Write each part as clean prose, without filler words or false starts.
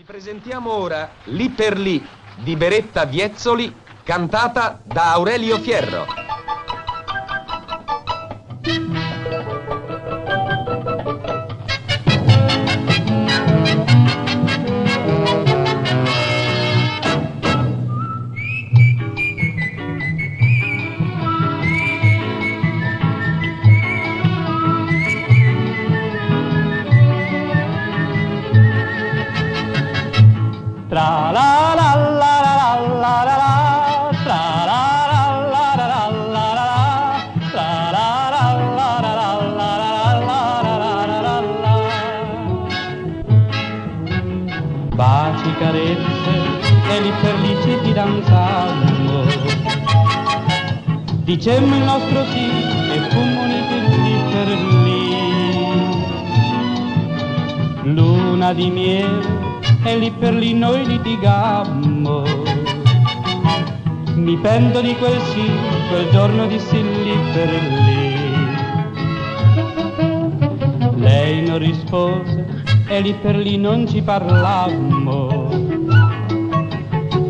Presentiamo ora Lì per lì di Beretta Viezzoli, cantata da Aurelio Fierro. Tra la la la la la la la, tra la la la la la la la, tra la la la la la la la. Baci, carezze e lì per lì ci fidanzammo, dicemmo il nostro sì e fummo uniti lì per lì. Luna di miele e lì per lì noi litigammo. Mi pento di quel sì, quel giorno dissi lì per lì. Lei non rispose e lì per lì non ci parlammo.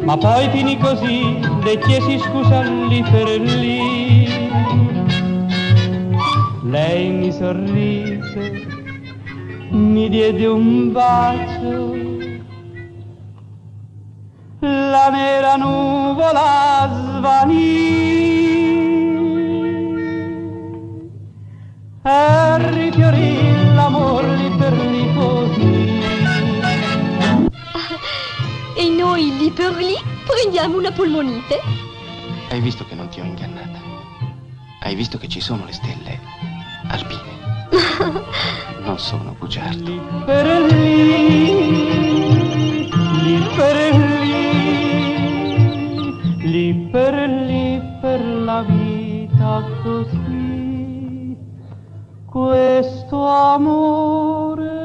Ma poi finì così, le chiesi scusa lì per lì. Lei mi sorrise, mi diede un bacio. La nera nuvola svanì e rifiorì l'amor lì per lì così. E noi lì per lì prendiamo una polmonite. Hai visto che non ti ho ingannata? Hai visto che ci sono le stelle alpine? Non sono bugiardo. Lì per lì, lì per lì per la vita così, questo amore